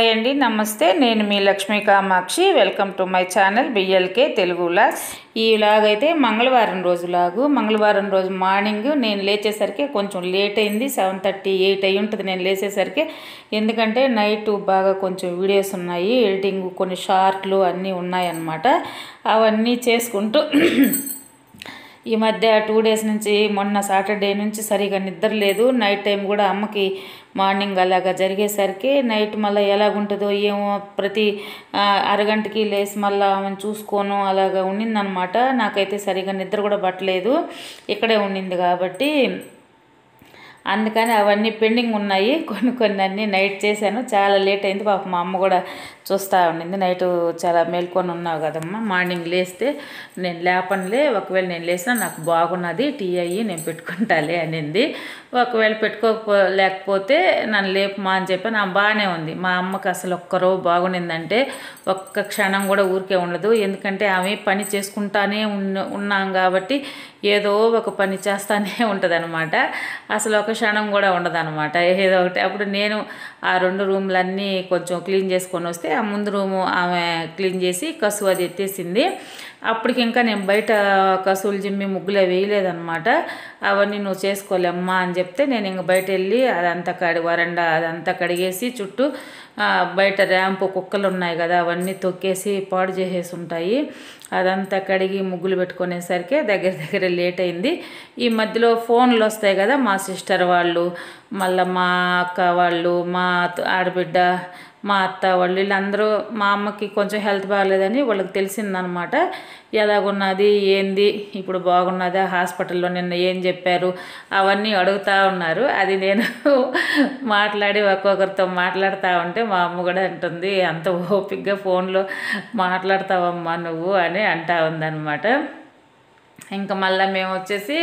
Hi అండి, నమస్తే. నేను మీ Lakshmi Kamakshi. Welcome to my channel BLK Telugu vlogs. ఈ వ్లాగ్ అయితే మంగళవారం రోజు మార్నింగ్ నేను లేచేసరికి కొంచెం లేట్ అయింది. 7:30 8 అయి ఉంటుంది నేను లేచేసరికి. ఎందుకంటే నైట్ బాగా కొంచెం వీడియోస్ ఉన్నాయి, ఎడిటింగ్, కొన్ని షార్ట్లు అన్నీ ఉన్నాయన్నమాట. అవన్నీ చేసుకుంటూ ఈ మధ్య 2 డేస్ నుంచి, మొన్న సాటర్డే నుంచి సరిగా నిద్ర లేదు. నైట్ టైం కూడా అమ్మకి మార్నింగ్ అలాగా జరిగేసరికి నైట్ మళ్ళీ ఎలాగుంటుందో ఏమో, ప్రతి అరగంటకి లేసి మళ్ళీ ఆమెను చూసుకోను అలాగా ఉండిందనమాట. నాకైతే సరిగా నిద్ర కూడా పట్టలేదు, ఇక్కడే ఉండింది కాబట్టి. అందుకని అవన్నీ పెండింగ్ ఉన్నాయి. కొన్ని అన్నీ నైట్ చేశాను. చాలా లేట్ అయింది. పాప మా అమ్మ కూడా చూస్తూ ఉండింది. నైట్ చాలా మేల్కొని ఉన్నావు కదమ్మా, మార్నింగ్ లేస్తే నేను లేపనులే, ఒకవేళ నేను లేచినా నాకు బాగున్నది, టీ అయ్యి నేను పెట్టుకుంటాలే అనింది. ఒకవేళ లేకపోతే నన్ను లేపమా అని చెప్పి నా బాగానే ఉంది. మా అమ్మకి అసలు ఒక్కరో బాగుండిందంటే ఒక్క క్షణం కూడా ఊరికే ఉండదు. ఎందుకంటే ఆమె పని చేసుకుంటానే ఉన్నాం కాబట్టి ఏదో ఒక పని చేస్తానే ఉంటుంది అనమాట. అసలు ఒక క్షణం కూడా ఉండదు అనమాట, ఏదో ఒకటి. అప్పుడు నేను ఆ 2 రూమ్లన్నీ కొంచెం క్లీన్ చేసుకొని వస్తే ఆ ముందు రూము ఆమె క్లీన్ చేసి కసువు అది ఎత్తేసింది. అప్పటికి ఇంకా నేను బయట కసువులు జిమ్మి ముగ్గులే వేయలేదన్నమాట. అవన్నీ నువ్వు చేసుకోలేమ్మా అని చెప్తే నేను ఇంక బయట వెళ్ళి అదంతా వరండా అదంతా కడిగేసి, చుట్టూ బయట ర్యాంపు కుక్కలు ఉన్నాయి కదా అవన్నీ తొక్కేసి పాడు చేసేసి ఉంటాయి. అదంతా కడిగి ముగ్గులు పెట్టుకునేసరికి దగ్గర లేట్ అయింది. ఈ మధ్యలో ఫోన్లు వస్తాయి కదా, మా సిస్టర్ వాళ్ళు, మళ్ళీ మా అక్క వాళ్ళు, మా ఆడబిడ్డ, మా అత్త వాళ్ళు, వీళ్ళందరూ మా అమ్మకి కొంచెం హెల్త్ బాగాలేదని వాళ్ళకి తెలిసిందనమాట. ఎలాగున్నది ఏంది, ఇప్పుడు బాగున్నదా, హాస్పిటల్లో నిన్న ఏం చెప్పారు, అవన్నీ అడుగుతూ ఉన్నారు. అది నేను మాట్లాడి ఒక్కొక్కరితో మాట్లాడుతూ ఉంటే మా అమ్మ కూడా అంటుంది, అంత ఓపికగా ఫోన్లో మాట్లాడతావమ్మా నువ్వు అని అంటా ఉందన్నమాట. ఇంకా మళ్ళీ మేము వచ్చేసి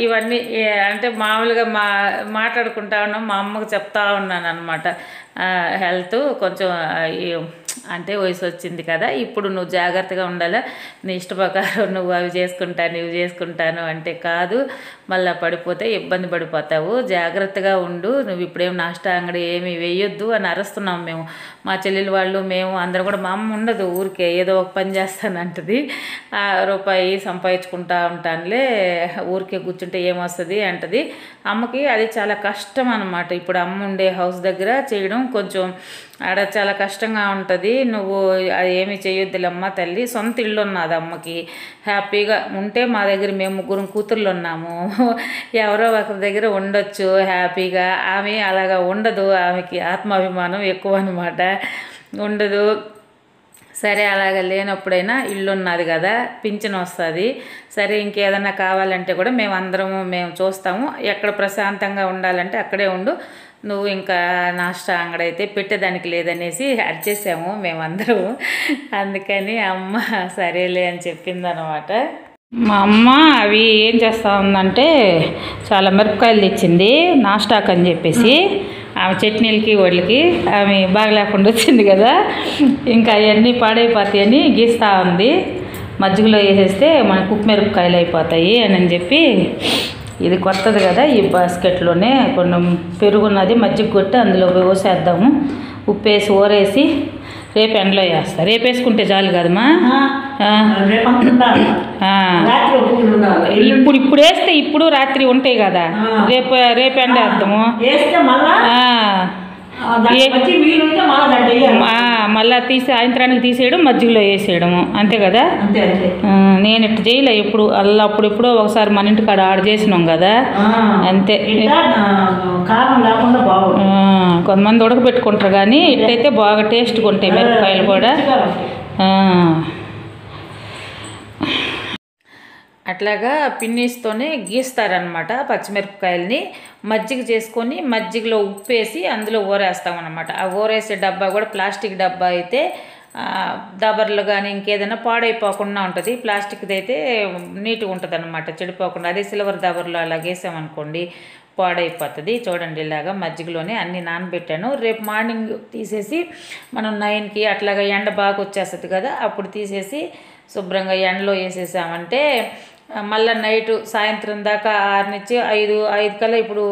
ఇవన్నీ అంటే మామూలుగా మాట్లాడుకుంటా ఉన్నాం. మా అమ్మకు చెప్తా ఉన్నాను అనమాట, హెల్త్ కొంచెం అంటే వయసు వచ్చింది కదా, ఇప్పుడు నువ్వు జాగ్రత్తగా ఉండాలా, నీ ఇష్ట ప్రకారం నువ్వు అవి చేసుకుంటాను ఇవి చేసుకుంటాను అంటే కాదు, మళ్ళీ పడిపోతే ఇబ్బంది పడిపోతావు, జాగ్రత్తగా ఉండు, నువ్వు ఇప్పుడేం నాష్టా అంగడి ఏమి వేయొద్దు అని అరుస్తున్నాం మేము. మా చెల్లెలు వాళ్ళు మేము అందరం కూడా. మా అమ్మ ఉండదు, ఊరికే ఏదో ఒక పని చేస్తానంటది. రూపాయి సంపాదించుకుంటా ఉంటానులే, ఊరికే కూర్చుంటే ఏమొస్తుంది అంటది. అమ్మకి అది చాలా కష్టం అనమాట. ఇప్పుడు అమ్మ ఉండే హౌస్ దగ్గర చేయడం కొంచెం ఆడ చాలా కష్టంగా ఉంటుంది. నువ్వు అది ఏమి చేయొద్దులమ్మ తల్లి, సొంత ఇల్లు ఉన్నది అమ్మకి, హ్యాపీగా ఉంటే. మా దగ్గర మేము 3 కూతుర్లు ఉన్నాము, ఎవరో ఒకరి దగ్గర ఉండొచ్చు హ్యాపీగా. ఆమె అలాగా ఉండదు, ఆమెకి ఆత్మాభిమానం ఎక్కువ అనమాట, ఉండదు. సరే అలాగ లేనప్పుడైనా ఇల్లు ఉన్నది కదా, పింఛన్ వస్తుంది, సరే ఇంకేదన్నా కావాలంటే కూడా మేము చూస్తాము, ఎక్కడ ప్రశాంతంగా ఉండాలంటే అక్కడే ఉండు, నువ్వు ఇంకా నాష్టా అంగడైతే పెట్టేదానికి లేదనేసి అరిచేసాము మేమందరం. అందుకని అమ్మ సరేలే అని చెప్పిందనమాట. మా అమ్మ అవి ఏం చేస్తూ ఉందంటే చాలా మిరపకాయలు తెచ్చింది నాష్టాక్ అని చెప్పేసి. ఆమె చట్నీలకి వాటికి ఆమె బాగా లేకుండా వచ్చింది కదా, ఇంకా అవన్నీ పాడైపోతాయని గీస్తూ ఉంది. మజ్జిగలో వేసేస్తే మనకు ఉప్పు మిరపకాయలు అయిపోతాయి అని చెప్పి. ఇది కొత్తది కదా, ఈ బాస్కెట్లోనే కొన్ని పెరుగున్నది, మజ్జిగ కొట్టి అందులో పోసేద్దాము, ఉప్పేసి ఊరేసి రేపు ఎండలో వేస్తా. రేపు వేసుకుంటే చాలు కదమ్మా. ఇప్పుడు వేస్తే ఇప్పుడు రాత్రి ఉంటాయి కదా, రేపు ఎండ వేద్దాము. మళ్ళా సాయంత్రానికి తీసేయడం, మజ్జిగలో వేసేయడము, అంతే కదా. నేను ఇట్లా చేయలే ఎప్పుడు, అప్పుడెప్పుడో ఒకసారి మన ఇంటి కాడ ఆడ చేసినాం కదా, అంతే. కొంతమంది ఉడకబెట్టుకుంటారు కానీ ఇట్లయితే బాగా టేస్ట్గా ఉంటాయి మిరపకాయలు కూడా. అట్లాగా పిన్నీస్తోనే గీస్తారనమాట పచ్చిమిరపకాయలని. మజ్జిగ చేసుకొని మజ్జిగలో ఉప్పేసి అందులో ఊరేస్తామన్నమాట. ఆ ఊరేసే డబ్బా కూడా ప్లాస్టిక్ డబ్బా అయితే దబర్లు కానీ ఇంకేదైనా పాడైపోకుండా ఉంటుంది. ప్లాస్టిక్ది అయితే నీట్గా ఉంటుంది అనమాట, చెడిపోకుండా. అదే సిల్వర్ దబర్లో అలా వేసామనుకోండి పాడైపోతుంది. చూడండి, ఇలాగా మజ్జిగలోనే అన్నీ నానబెట్టాను. రేపు మార్నింగ్ తీసేసి మనం 9కి అట్లాగా ఎండ బాగా వచ్చేస్తుంది కదా, అప్పుడు తీసేసి శుభ్రంగా ఎండలో వేసేసామంటే మళ్ళీ నైటు సాయంత్రం దాకా 6 నుంచి 5 కల్లా ఇప్పుడు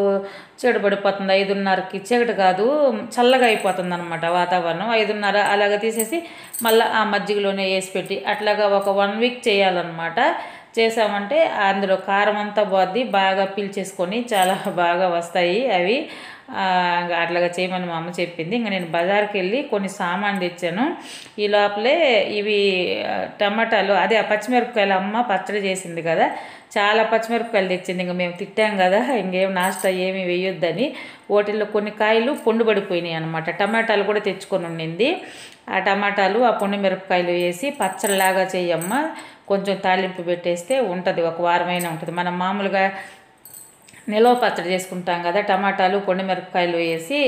చీకటి పడిపోతుంది. 5:30కి చీకటి కాదు, చల్లగా అయిపోతుంది అనమాట వాతావరణం. 5:30 అలాగ తీసేసి మళ్ళీ ఆ మజ్జిగలోనే వేసి పెట్టి అట్లాగా ఒక 1 వీక్ చేయాలన్నమాట. చేసామంటే అందులో కారం అంతా పోద్ది, బాగా పీల్చేసుకొని చాలా బాగా వస్తాయి అవి. అట్లాగా చేయమని మా అమ్మ చెప్పింది. ఇంకా నేను బజార్కి వెళ్ళి కొన్ని సామాన్ తెచ్చాను. ఈ లోపలే ఇవి టమాటాలు, అదే ఆ పచ్చిమిరపకాయలు అమ్మ పచ్చడి చేసింది కదా, చాలా పచ్చిమిరపకాయలు తెచ్చింది. ఇంకా మేము తిట్టాం కదా ఇంకేం నాస్టా ఏమి వేయొద్దని. వాటిల్లో కొన్ని కాయలు పొండు పడిపోయినాయి అనమాట. టమాటాలు కూడా తెచ్చుకొని ఉండింది. ఆ టమాటాలు ఆ పొండు మిరపకాయలు వేసి పచ్చడిలాగా చేయమ్మ, కొంచెం తాలింపు పెట్టేస్తే ఉంటుంది, ఒక వారమైనా ఉంటుంది. మనం మామూలుగా నిలవ పచ్చడి చేసుకుంటాం కదా, టమాటాలు పొండు మిరపకాయలు వేసి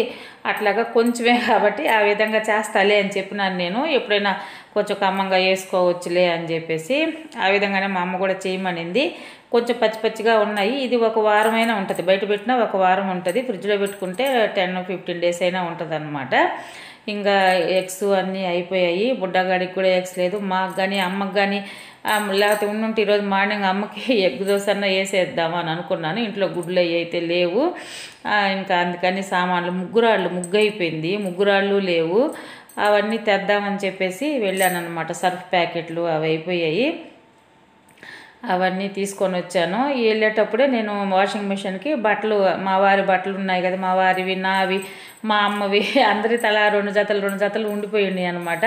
అట్లాగా కొంచెమే కాబట్టి ఆ విధంగా చేస్తాలే అని చెప్పినాను నేను. ఎప్పుడైనా కొంచెం కమ్మంగా వేసుకోవచ్చులే అని చెప్పేసి ఆ విధంగానే మా అమ్మ కూడా చేయమనింది. కొంచెం పచ్చి పచ్చిగా ఉన్నాయి. ఇది ఒక వారమైనా ఉంటుంది, బయట పెట్టినా ఒక వారం ఉంటుంది, ఫ్రిడ్జ్లో పెట్టుకుంటే 10-15 డేస్ అయినా ఉంటుంది అనమాట. ఇంకా ఎగ్స్ అన్నీ అయిపోయాయి. బుడ్డగాడికి కూడా ఎగ్స్ లేదు, మాకు కానీ అమ్మకి కానీ. లేకపోతే ఉండుంటే ఈరోజు మార్నింగ్ అమ్మకి ఎగ్ దోశ అన్న వేసేద్దామని అనుకున్నాను. ఇంట్లో గుడ్లు అవి అయితే లేవు. ఇంకా అందుకని సామాన్లు ముగ్గు అయిపోయింది, ముగ్గురాళ్ళు లేవు, అవన్నీ తెద్దామని చెప్పేసి వెళ్ళాను అనమాట. సర్ఫ్ ప్యాకెట్లు అవి అయిపోయాయి, అవన్నీ తీసుకొని వచ్చాను. వెళ్ళేటప్పుడే నేను వాషింగ్ మిషన్కి బట్టలు, మా వారి బట్టలు ఉన్నాయి కదా, మా వారివి, నావి, మా అమ్మవి, అందరి తలా 2 జతలు ఉండిపోయి ఉన్నాయి అనమాట.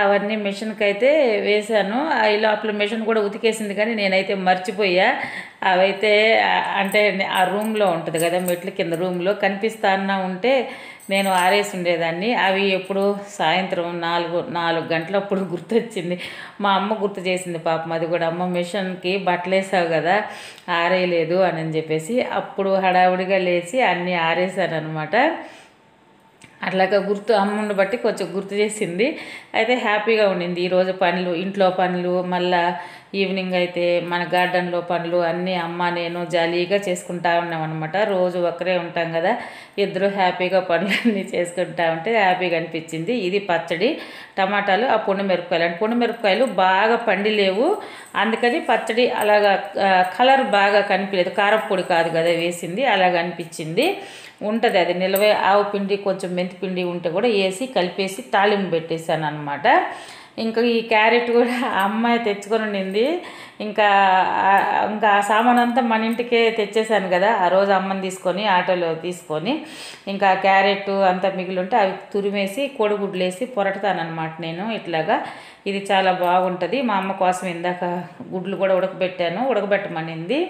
అవన్నీ మిషన్కి అయితే వేశాను. ఈ లోపల మిషన్ కూడా ఉతికేసింది కానీ నేనైతే మర్చిపోయా. అవైతే అంటే ఆ రూమ్లో ఉంటుంది కదా, మెట్ల కింద రూమ్లో కనిపిస్తానా ఉంటే నేను ఆరేసి ఉండేదాన్ని. అవి ఎప్పుడు సాయంత్రం 4 గంటలప్పుడు గుర్తొచ్చింది. మా అమ్మ గుర్తు చేసింది పాపం, అది కూడా అమ్మ మిషన్కి బట్టలు వేసావు కదా ఆరేయలేదు అని చెప్పేసి. అప్పుడు హడావుడిగా లేచి అన్నీ ఆరేసాను అనమాట. అట్లాగా గుర్తు అమ్మని బట్టి కొంచెం గుర్తు చేసింది. అయితే హ్యాపీగా ఉండింది ఈరోజు పనులు, ఇంట్లో పనులు, మళ్ళా ఈవినింగ్ అయితే మన గార్డెన్లో పనులు అన్నీ అమ్మ నేను జాలీగా చేసుకుంటా ఉన్నాం అనమాట. రోజు ఒక్కరే ఉంటాం కదా, ఇద్దరు హ్యాపీగా పనులన్నీ చేసుకుంటా ఉంటే హ్యాపీగా అనిపించింది. ఇది పచ్చడి, టమాటాలు, ఆ పొండు మిరపకాయలు. అంటే పొండు మిరపకాయలు బాగా పండిలేవు, అందుకని పచ్చడి అలాగా కలర్ బాగా కనిపించలేదు. కారపొడి కాదు కదా వేసింది, అలాగ అనిపించింది. ఉంటుంది అది నిలవే. ఆవు పిండి కొంచెం మెంతి పిండి ఉంటే కూడా వేసి కలిపేసి తాలింపు పెట్టేశాను అనమాట. ఇంకా ఈ క్యారెట్ కూడా అమ్మాయి తెచ్చుకొని ఉండింది. ఇంకా ఆ సామాన్ అంతా మన ఇంటికే తెచ్చేసాను కదా, ఆ రోజు అమ్మని తీసుకొని ఆటోలో తీసుకొని. ఇంకా క్యారెట్ అంతా మిగిలి ఉంటే అవి తురిమేసి కోడిగుడ్లు వేసి పొరటుతానమాట నేను ఇట్లాగా. ఇది చాలా బాగుంటుంది. మా అమ్మ కోసం ఇందాక గుడ్లు కూడా ఉడకబెట్టమనింది.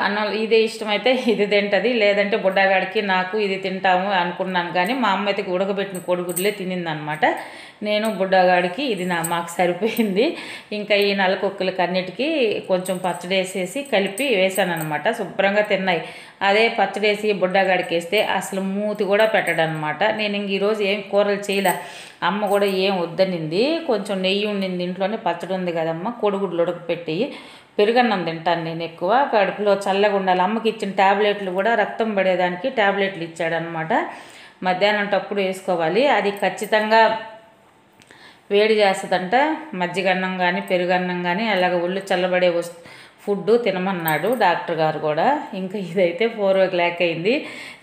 అన్నం ఇదే ఇష్టమైతే ఇది తింటుంది, లేదంటే బుడ్డగాడికి నాకు ఇది తింటాము అనుకున్నాను. కానీ మా అమ్మ అయితే ఉడకబెట్టిన కోడిగుడ్లే తినిందనమాట. నేను బుడ్డగాడికి ఇది మాకు సరిపోయింది. ఇంకా ఈ నల్లకొక్కులకి అన్నిటికీ కొంచెం పచ్చడి వేసేసి కలిపి వేసాను అనమాట. శుభ్రంగా తిన్నాయి. అదే పచ్చడి వేసి బుడ్డగాడికి వేస్తే అసలు మూతి కూడా పెట్టడనమాట. నేను ఇంక ఈరోజు ఏం కూరలు చేయలే. అమ్మ కూడా ఏం వద్దనింది. కొంచెం నెయ్యి ఉండింది ఇంట్లోనే, పచ్చడి ఉంది కదమ్మ, కోడిగుడ్లు ఉడకపెట్టి పెరుగన్నం తింటాను నేను ఎక్కువ. కడుపులో చల్లగా ఉండాలి. అమ్మకి ఇచ్చిన ట్యాబ్లెట్లు కూడా రక్తం పడేదానికి ట్యాబ్లెట్లు ఇచ్చాడనమాట. మధ్యాహ్నం టప్పుడు వేసుకోవాలి, అది ఖచ్చితంగా వేడి చేస్తుందంట. మజ్జిగన్నం కానీ పెరుగన్నం కానీ అలాగ ఒళ్ళు చల్లబడే ఫుడ్ తినమన్నాడు డాక్టర్ గారు కూడా. ఇంకా ఇదైతే 4 o'clock అయింది.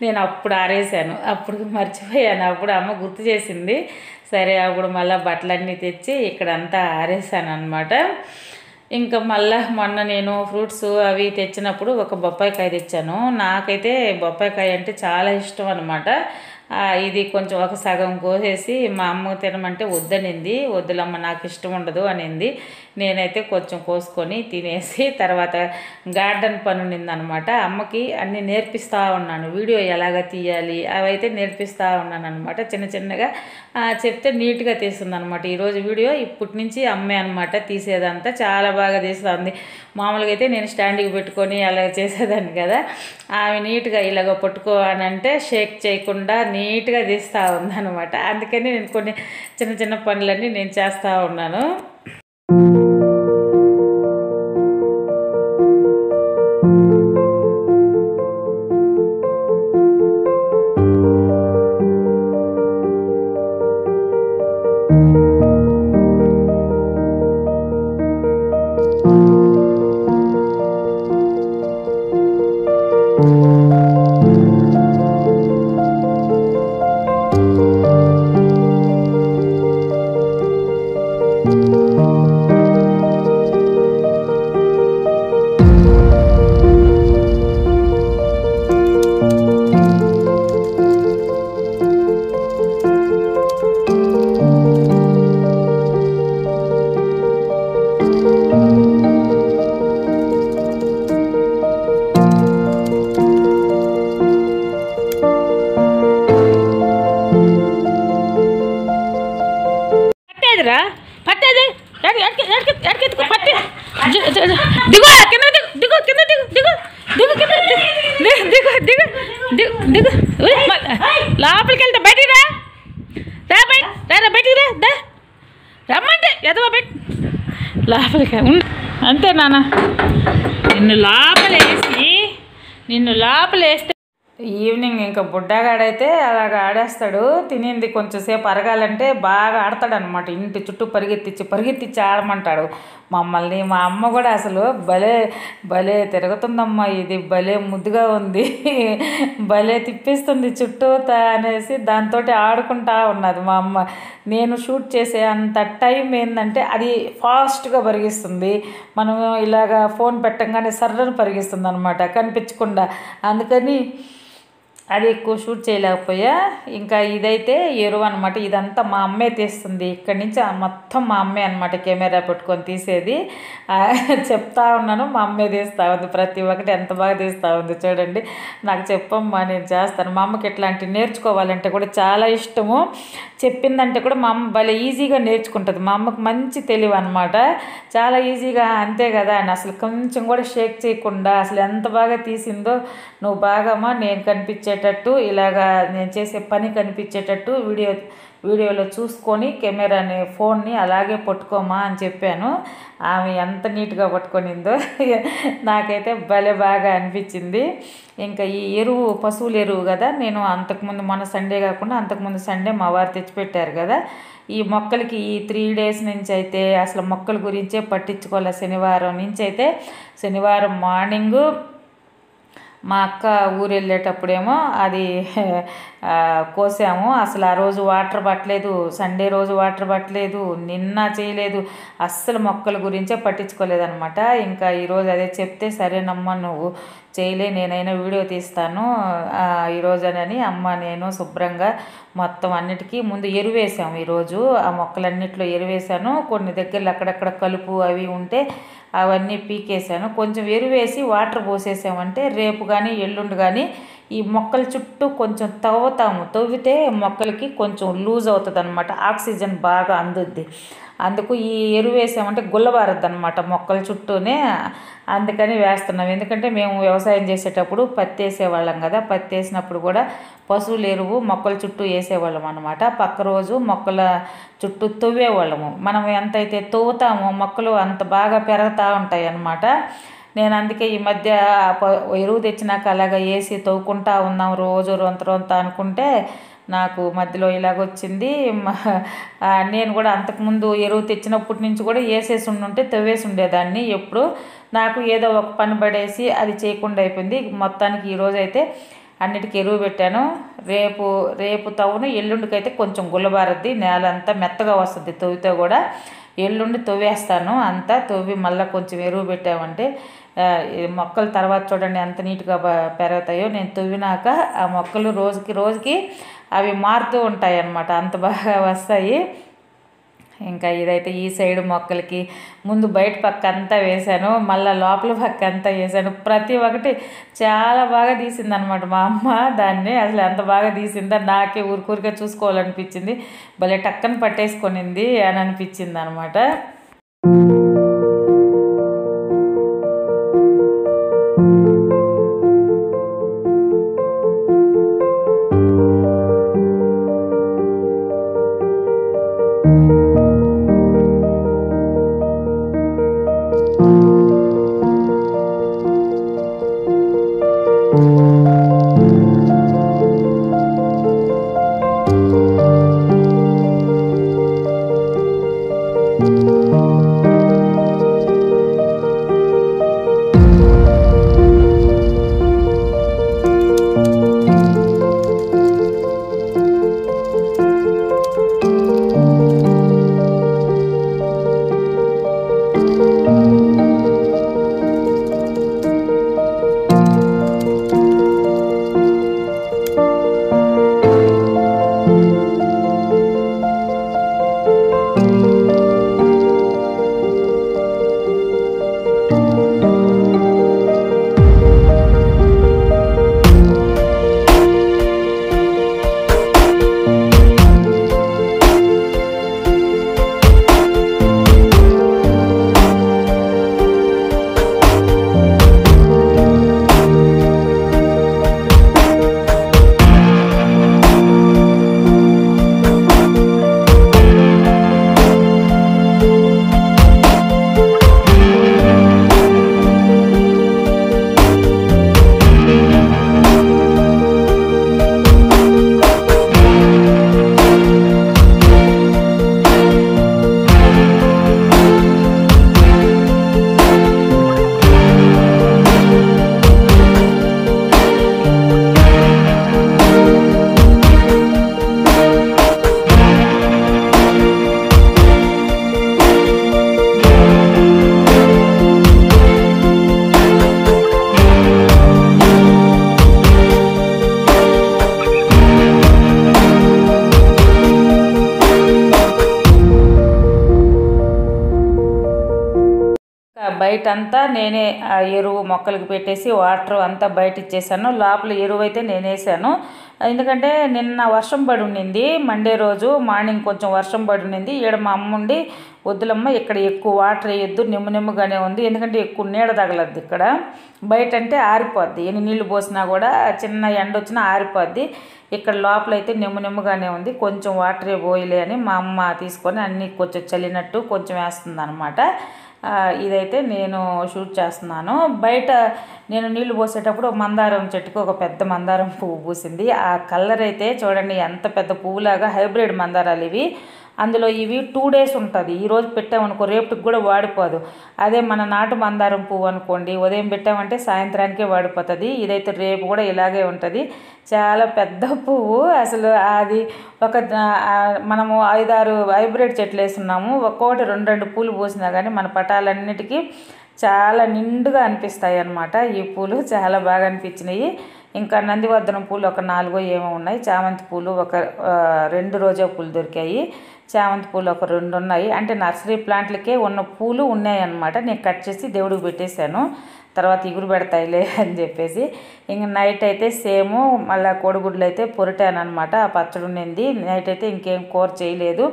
నేను అప్పుడు ఆరేసాను, అప్పుడు మర్చిపోయాను. అప్పుడు అమ్మ గుర్తు చేసింది. సరే అప్పుడు మళ్ళీ బట్టలన్నీ తెచ్చి ఇక్కడంతా ఆరేసాను అనమాట. ఇంకా మళ్ళీ మొన్న నేను ఫ్రూట్స్ అవి తెచ్చినప్పుడు ఒక బొప్పాయికాయ తెచ్చాను. నాకైతే బొప్పాయికాయ అంటే చాలా ఇష్టం అనమాట. ఇది కొంచెం ఒక సగం కోసేసి మా అమ్మ తినమంటే వద్దనింది. వద్దులమ్మ నాకు ఇష్టం ఉండదు అనింది. నేనైతే కొంచెం కోసుకొని తినేసి తర్వాత గార్డెన్ పని ఉండిందనమాట. అమ్మకి అన్నీ నేర్పిస్తూ ఉన్నాను, వీడియో ఎలాగ తీయాలి అవైతే నేర్పిస్తూ ఉన్నాను అనమాట. చిన్నగా చెప్తే నీట్గా తీస్తుంది అనమాట. ఈరోజు వీడియో ఇప్పటి నుంచి అమ్మే అనమాట తీసేదంతా, చాలా బాగా తీస్తుంది. మామూలుగా అయితే నేను స్టాండ్కి పెట్టుకొని అలాగ చేసేదాన్ని కదా, ఆమె నీట్గా ఇలాగ పట్టుకో అని అంటే షేక్ చేయకుండా నీట్గా తీస్తూ ఉందన్నమాట. అందుకని నేను కొన్ని చిన్న పనులన్నీ నేను చేస్తూ ఉన్నాను. పట్టేదిరా పట్టేది ఎడకెత్తుకో పట్టి దిగు కింద దిగు కింద దిగు దిగు దిగు కింద దిగు దిగు దిగు దిగు లోపలికి వెళ్తా బయటికి రా రా బయటికి రా రమ్మంటే ఎదవా బయట లోపలికి అంతే నాన్న నిన్ను లోపలేస్తే ఈవినింగ్ ఇంకా బుడ్డగాడైతే అలాగ ఆడేస్తాడు. తినింది కొంచెంసేపు అరగాలంటే బాగా ఆడతాడనమాట. ఇంటి చుట్టూ పరిగెత్తిచ్చి ఆడమంటాడు మమ్మల్ని. మా అమ్మ కూడా అసలు భలే తిరుగుతుందమ్మా, ఇది భలే ముద్దుగా ఉంది, భలే తిప్పిస్తుంది చుట్టూతా అనేసి దాంతో ఆడుకుంటా ఉన్నది మా అమ్మ. నేను షూట్ చేసే అంత టైం ఏంటంటే అది ఫాస్ట్గా పరిగిస్తుంది. మనం ఇలాగా ఫోన్ పెట్టంగానే సర్రను పరిగిస్తుంది అనమాట కనిపించకుండా. అందుకని అది ఎక్కువ షూట్ చేయలేకపోయా. ఇంకా ఇదైతే ఎరువు అనమాట. ఇదంతా మా అమ్మే తీస్తుంది. ఇక్కడి నుంచి మొత్తం మా అమ్మే అనమాట కెమెరా పెట్టుకొని తీసేది. చెప్తా ఉన్నాను, మా అమ్మే తీస్తూ ఉంది ప్రతి ఒక్కటి. ఎంత బాగా తీస్తూ ఉంది చూడండి. నాకు చెప్పమ్మా నేను చేస్తాను. మా అమ్మకి ఇట్లాంటివి నేర్చుకోవాలంటే కూడా చాలా ఇష్టము. చెప్పిందంటే కూడా మా అమ్మ భలే ఈజీగా నేర్చుకుంటుంది. మా అమ్మకు మంచి తెలివి అనమాట. చాలా ఈజీగా అంతే కదా అని అసలు కొంచెం కూడా షేక్ చేయకుండా అసలు ఎంత బాగా తీసిందో. నువ్వు బాగమ్మా నేను కనిపించేటట్టు ఇలాగా నేను చేసే పని కనిపించేటట్టు వీడియోలో చూసుకొని కెమెరాని ఫోన్ని అలాగే పట్టుకోమా అని చెప్పాను. ఆమె ఎంత నీట్గా పట్టుకొనిందో నాకైతే భలే బాగా అనిపించింది. ఇంకా ఈ ఎరువు పశువుల ఎరువు కదా, నేను అంతకుముందు మన సండే కాకుండా అంతకుముందు సండే మా వారు తెచ్చిపెట్టారు కదా. ఈ మొక్కలకి ఈ 3 days నుంచి అయితే అసలు మొక్కల గురించే పట్టించుకోవాలి. శనివారం నుంచి అయితే శనివారం మార్నింగు మా అక్క ఊరు వెళ్ళేటప్పుడేమో అది కోసాము. అసలు ఆ రోజు వాటర్ పట్టలేదు, సండే రోజు వాటర్ పట్టలేదు, నిన్న చేయలేదు, అస్సలు మొక్కల గురించే పట్టించుకోలేదనమాట. ఇంకా ఈరోజు అదే చెప్తే సరేనమ్మా నువ్వు చేయలే, నేనైనా వీడియో తీస్తాను ఈరోజునని అమ్మ నేను శుభ్రంగా మొత్తం అన్నిటికీ ముందు ఎరువేసాము. ఈరోజు ఆ మొక్కలన్నిట్లో ఎరువేసాను. కొన్ని దగ్గరలో అక్కడక్కడ కలుపు అవి ఉంటే అవన్నీ పీకేసాను. కొంచెం ఎరువేసి వాటర్ పోసేసామంటే రేపు కానీ ఎల్లుండి కానీ ఈ మొక్కల చుట్టూ కొంచెం తవ్వితే మొక్కలకి కొంచెం లూజ్ అవుతుంది అనమాట, ఆక్సిజన్ బాగా అందుద్ది. అందుకు ఈ ఎరువు వేసామంటే గుల్లబారద్దు అనమాట మొక్కల చుట్టూనే. అందుకని వేస్తున్నాం. ఎందుకంటే మేము వ్యవసాయం చేసేటప్పుడు పత్తి వేసేవాళ్ళం కదా, పత్తి వేసినప్పుడు కూడా పశువుల ఎరువు మొక్కల చుట్టూ వేసేవాళ్ళం అనమాట. పక్క రోజు మొక్కల చుట్టూ తవ్వేవాళ్ళము. మనం ఎంతైతే తవ్వుతామో మొక్కలు అంత బాగా పెరుగుతూ ఉంటాయి అన్నమాట. నేను అందుకే ఈ మధ్య ఎరువు తెచ్చినాక అలాగ వేసి తవ్వుకుంటా ఉన్నాం రోజు రొంత అనుకుంటే నాకు మధ్యలో ఇలాగొచ్చింది. నేను కూడా అంతకుముందు ఎరువు తెచ్చినప్పటి నుంచి కూడా వేసేసి ఉండుంటే తవ్వేసి ఉండేదాన్ని. ఎప్పుడు నాకు ఏదో ఒక పని పడేసి అది చేయకుండా అయిపోయింది. మొత్తానికి ఈరోజు అయితే అన్నిటికీ ఎరువు పెట్టాను. రేపు తవ్వును, ఎల్లుండికైతే కొంచెం గుల్లబారద్ది, నేల అంతా మెత్తగా వస్తుంది తవ్వితే కూడా. ఎల్లుండి తవ్వేస్తాను, అంతా తవ్వి మళ్ళీ కొంచెం ఎరువు పెట్టామంటే మొక్కలు తర్వాత చూడండి ఎంత నీట్గా పెరుగుతాయో. నేను తవ్వినాక ఆ మొక్కలు రోజుకి అవి మారుతూ ఉంటాయి అన్నమాట, అంత బాగా వస్తాయి. ఇంకా ఇదైతే ఈ సైడ్ మొక్కలకి ముందు బయట పక్క అంతా వేశాను, మళ్ళీ లోపల పక్క అంతా వేసాను. ప్రతి ఒక్కటి చాలా బాగా తీసిందనమాట మా అమ్మ. దాన్ని అసలు ఎంత బాగా తీసిందో నాకే ఊరికూరికే చూసుకోవాలనిపించింది. భలే టక్కన పట్టేసుకొనింది అని అనిపించింది అనమాట. బయట అంతా నేనే ఎరువు మొక్కలకు పెట్టేసి వాటర్ అంతా బయట ఇచ్చేసాను. లోపల ఎరువు అయితే నేను వేసాను. ఎందుకంటే నిన్న వర్షం పడి ఉండింది, మండే రోజు మార్నింగ్ కొంచెం వర్షం పడి ఉండింది. ఈడ మా అమ్మ ఉండి వద్దులమ్మ ఇక్కడ ఎక్కువ వాటర్ వేయొద్దు, నిమ్మగానే ఉంది, ఎందుకంటే ఎక్కువ నీడ తగలద్దు ఇక్కడ, బయట అంటే ఆరిపోద్ది, ఎన్ని నీళ్లు పోసినా కూడా చిన్న ఎండ వచ్చినా ఆరిపోద్ది, ఇక్కడ లోపలైతే నిమ్మగానే ఉంది, కొంచెం వాటరే పోయలే అని మా అమ్మ తీసుకొని అన్నీ కొంచెం చల్లినట్టు కొంచెం వేస్తుంది అనమాట. ఇదైతే నేను షూట్ చేస్తున్నాను. బయట నేను నీళ్లు పోసేటప్పుడు మందారం చెట్టుకు ఒక పెద్ద మందారం పువ్వు పూసింది. ఆ కలర్ అయితే చూడండి ఎంత పెద్ద పువ్వులాగా, హైబ్రిడ్ మందారాలు ఇవి. అందులో ఇవి 2 days ఉంటుంది. ఈరోజు పెట్టామనుకో రేపటికి కూడా వాడిపోదు. అదే మన నాటు మందారం పువ్వు అనుకోండి, ఉదయం పెట్టామంటే సాయంత్రానికే వాడిపోతుంది. ఇదైతే రేపు కూడా ఇలాగే ఉంటుంది. చాలా పెద్ద పువ్వు అసలు. అది ఒక మనము 5-6 హైబ్రిడ్ చెట్లు వేస్తున్నాము, ఒక్కొక్కటి 2 పూలు పూసినా కానీ మన పటాలన్నిటికీ చాలా నిండుగా అనిపిస్తాయి అన్నమాట. ఈ పూలు చాలా బాగా అనిపించినాయి. ఇంకా నందివర్ధనం పూలు ఒక 4 ఏమో ఉన్నాయి, చామంతి పూలు ఒక 2 రోజా పూలు దొరికాయి, చామంతి పూలు ఒక 2 ఉన్నాయి. అంటే నర్సరీ ప్లాంట్లకే ఉన్న పూలు ఉన్నాయి అన్నమాట. నేను కట్ చేసి దేవుడికి పెట్టేశాను, తర్వాత ఇగురు పెడతాయిలే అని చెప్పేసి. ఇంక నైట్ అయితే సేము మళ్ళీ కోడిగుడ్లు అయితే పొరిటాను అనమాట. ఆ పచ్చడి ఉండింది. నైట్ అయితే ఇంకేం కూర చేయలేదు.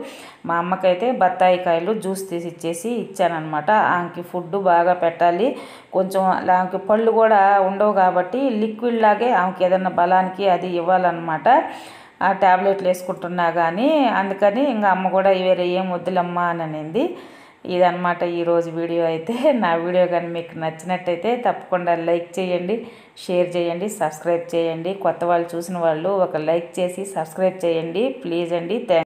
మా అమ్మకైతే బత్తాయి కాయలు జ్యూస్ తీసి ఇచ్చేసి ఇచ్చానమాట. ఆమెకి ఫుడ్ బాగా పెట్టాలి, కొంచెం ఆమెకి పళ్ళు కూడా ఉండవు కాబట్టి లిక్విడ్ లాగే ఆమెకి ఏదన్నా బలానికి అది ఇవ్వాలన్నమాట. ఆ ట్యాబ్లెట్లు వేసుకుంటున్నా కానీ, అందుకని ఇంకా అమ్మ కూడా వేరే ఏం వద్దులమ్మా అని అనింది. ఇదన్నమాట ఈరోజు వీడియో అయితే. నా వీడియో కానీ మీకు నచ్చినట్టయితే తప్పకుండా లైక్ చేయండి, షేర్ చేయండి, సబ్స్క్రైబ్ చేయండి. కొత్త వాళ్ళు చూసిన వాళ్ళు ఒక లైక్ చేసి సబ్స్క్రైబ్ చేయండి ప్లీజ్ అండి.